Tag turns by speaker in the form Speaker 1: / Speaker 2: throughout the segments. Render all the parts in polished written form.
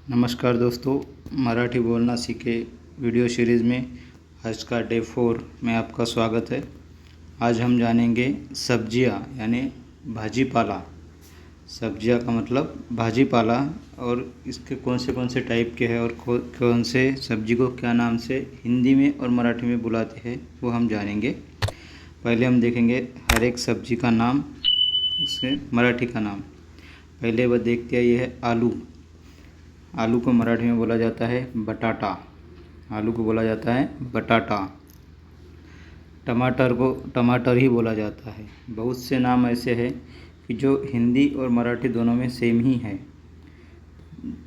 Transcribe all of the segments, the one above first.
Speaker 1: नमस्कार दोस्तों, मराठी बोलना सीखे वीडियो सीरीज़ में आज का डे 4 में आपका स्वागत है। आज हम जानेंगे सब्जियां यानी भाजीपाला। सब्जियां का मतलब भाजीपाला और इसके कौन से टाइप के हैं और कौन से सब्जी को क्या नाम से हिंदी में और मराठी में बुलाते हैं वो हम जानेंगे। पहले हम देखेंगे हर एक सब्जी का नाम, उसके मराठी का नाम। पहले वह देखते हैं, ये है आलू। आलू को मराठी में बोला जाता है बटाटा। आलू को बोला जाता है बटाटा। टमाटर को टमाटर ही बोला जाता है। बहुत से नाम ऐसे हैं कि जो हिंदी और मराठी दोनों में सेम ही है।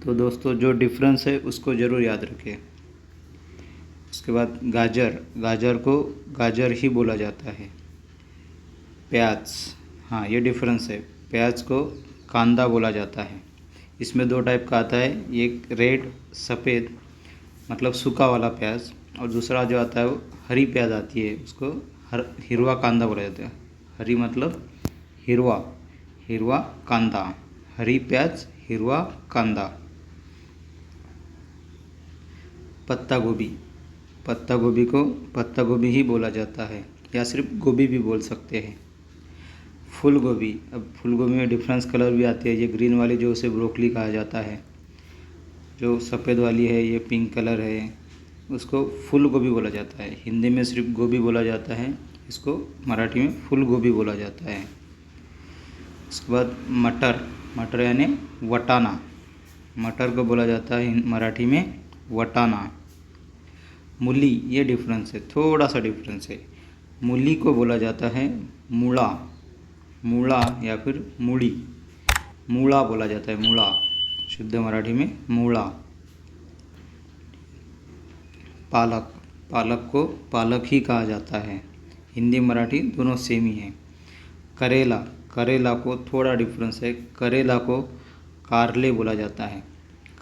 Speaker 1: तो दोस्तों, जो डिफरेंस है उसको ज़रूर याद रखें। उसके बाद गाजर को गाजर ही बोला जाता है। प्याज, हाँ ये डिफरेंस है। प्याज को कांदा बोला जाता है। इसमें दो टाइप का आता है, एक रेड सफ़ेद मतलब सूखा वाला प्याज, और दूसरा जो आता है वो हरी प्याज आती है, उसको हिरवा कांदा बोला जाता है। हरी मतलब हिरवा कांदा, हरी प्याज हिरवा कांदा। पत्ता गोभी को पत्ता गोभी ही बोला जाता है, या सिर्फ गोभी भी बोल सकते हैं। फूल गोभी, अब फूल गोभी में डिफरेंस कलर भी आती है। ये ग्रीन वाली जो उसे ब्रोकली कहा जाता है, जो सफ़ेद वाली है ये पिंक कलर है, उसको फूल गोभी बोला जाता है। हिंदी में सिर्फ गोभी बोला जाता है, इसको मराठी में फूल गोभी बोला जाता है। उसके बाद मटर यानी वटाना। मटर को बोला जाता है मराठी में वटाना। मूली, ये डिफरेंस है, थोड़ा सा डिफरेंस है। मूली को बोला जाता है मूला या फिर मूड़ा बोला जाता है। मूड़ा, शुद्ध मराठी में मूड़ा। पालक को पालक ही कहा जाता है। हिंदी मराठी दोनों सेम ही हैं। करेला को थोड़ा डिफरेंस है। करेला को कारले बोला जाता है।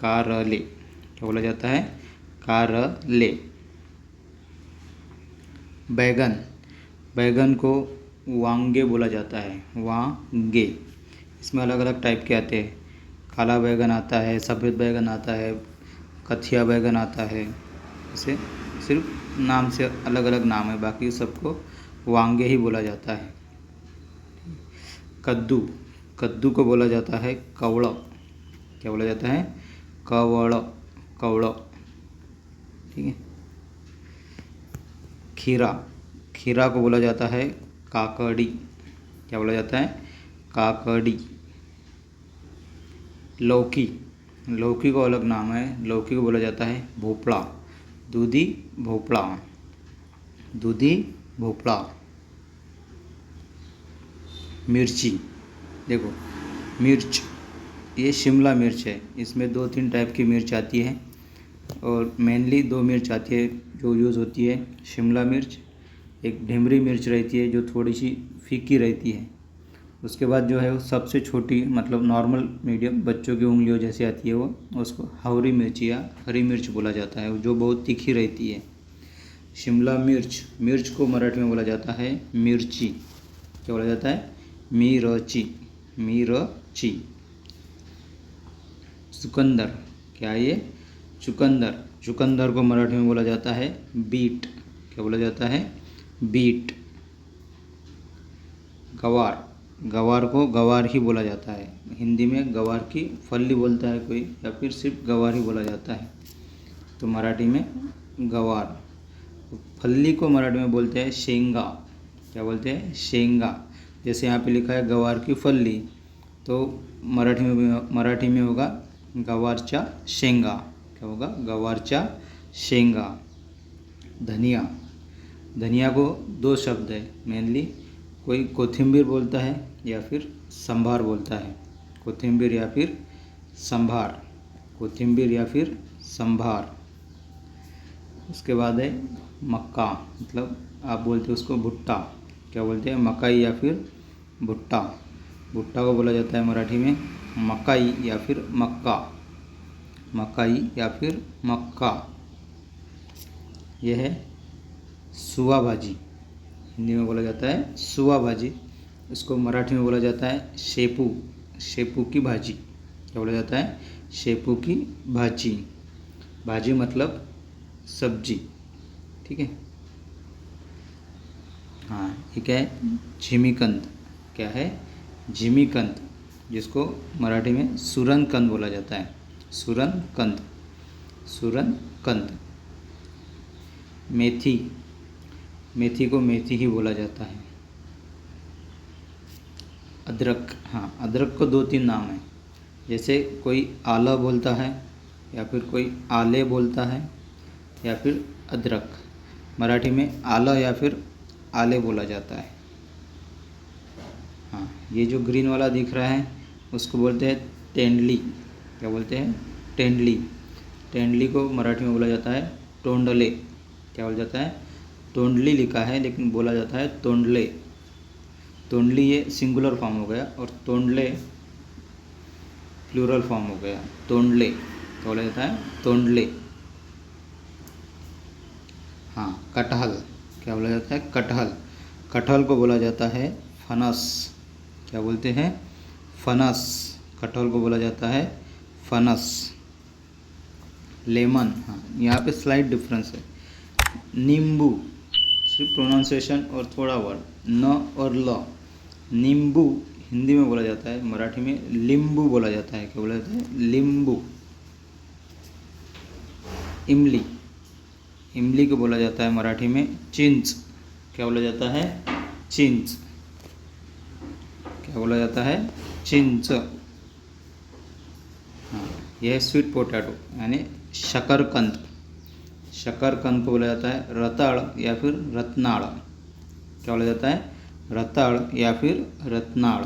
Speaker 1: कारले, क्या बोला जाता है? कारले। बैगन को वांगे बोला जाता है। वांगे, इसमें अलग अलग टाइप के आते हैं। काला बैगन आता है, सफ़ेद बैगन आता है, कथिया बैगन आता है। इसे सिर्फ नाम से अलग अलग नाम है, बाकी सबको वांगे ही बोला जाता है। कद्दू को बोला जाता है कवड़। क्या बोला जाता है? कवड़। ठीक है। खीरा को बोला जाता है काकड़ी। क्या बोला जाता है? काकड़ी। लौकी को अलग नाम है। लौकी को बोला जाता है भोपड़ा। दूधी भोपड़ा। मिर्ची, देखो मिर्च, ये शिमला मिर्च है। इसमें 2-3 टाइप की मिर्च आती है, और मेनली 2 मिर्च आती है जो यूज़ होती है। शिमला मिर्च, एक ढिमरी मिर्च रहती है जो थोड़ी सी फीकी रहती है। उसके बाद जो है वो सबसे छोटी मतलब नॉर्मल मीडियम बच्चों की उंगलियों जैसी आती है, वो उसको हरी मिर्च या हरी मिर्च बोला जाता है, जो बहुत तीखी रहती है। शिमला मिर्च को मराठी में बोला जाता है मिर्ची। क्या बोला जाता है? मिर्ची। चुकंदर, क्या है ये? चुकंदर को मराठी में बोला जाता है बीट। क्या बोला जाता है? बीट। गवार को गवार ही बोला जाता है। हिंदी में गवार की फल्ली बोलता है कोई, या फिर सिर्फ गवार ही बोला जाता है। तो मराठी में गवार। फल्ली को मराठी में बोलते हैं शेंगा। क्या बोलते हैं? शेंगा। जैसे यहाँ पे लिखा है गवार की फल्ली, तो मराठी में होगा गवारच्या शेंगा। क्या होगा? गवारच्या शेंगा। धनिया को 2 शब्द है मेनली, कोई कोथिंबीर बोलता है या फिर संभार बोलता है। कोथिंबीर या फिर संभार। उसके बाद है मक्का, मतलब आप बोलते हैं उसको भुट्टा। क्या बोलते हैं? मकई या फिर भुट्टा। भुट्टा को बोला जाता है मराठी में मकई या फिर मक्का। यह है सुवा भाजी। हिंदी में बोला जाता है सुवा भाजी। इसको मराठी में बोला जाता है शेपू की भाजी। क्या बोला जाता है? शेपू की भाजी, भाजी मतलब सब्जी, ठीक है। हाँ, ये क्या है? झिमीकंद। क्या है? झिमीकंद, जिसको मराठी में सुरनकंद बोला जाता है। सुरनकंद, सुरनकंद। मेथी, मेथी को मेथी ही बोला जाता है। अदरक, हाँ, अदरक को 2-3 नाम हैं। जैसे कोई आला बोलता है, या फिर कोई आले बोलता है, या फिर अदरक। मराठी में आला या फिर आले बोला जाता है। हाँ, ये जो ग्रीन वाला दिख रहा है उसको बोलते हैं तेंडली। क्या बोलते हैं? तेंडली। तेंडली को मराठी में बोला जाता है तोंडले। क्या बोला जाता है? तोंडली लिखा है लेकिन बोला जाता है तोंडले। तोंडली ये सिंगुलर फॉर्म हो गया और तोंडले प्लूरल फॉर्म हो गया। तोंडले क्या बोला जाता है? तोंडले। हाँ, कटहल। क्या बोला जाता है? कटहल। कटहल को बोला जाता है फनस। क्या बोलते हैं? फनस। कटहल को बोला जाता है फनस। लेमन, हाँ, यहाँ पे स्लाइट डिफरेंस है। नींबू, सिर्फ प्रोनाउंसिएशन और थोड़ा वर्ड, न और ल। नींबू हिंदी में बोला जाता है, मराठी में लींबू बोला जाता है। क्या बोला जाता है? लींबू। इमली, इमली को बोला जाता है मराठी में चिंच। क्या बोला जाता है? चिंच। क्या बोला जाता है? चिंच। हाँ, यह है स्वीट पोटैटो यानी शकरकंद। शकरकंद को बोला जाता है रताड़ या फिर रत्नाड़। क्या बोला जाता है? रताड़ या फिर रत्नाड़।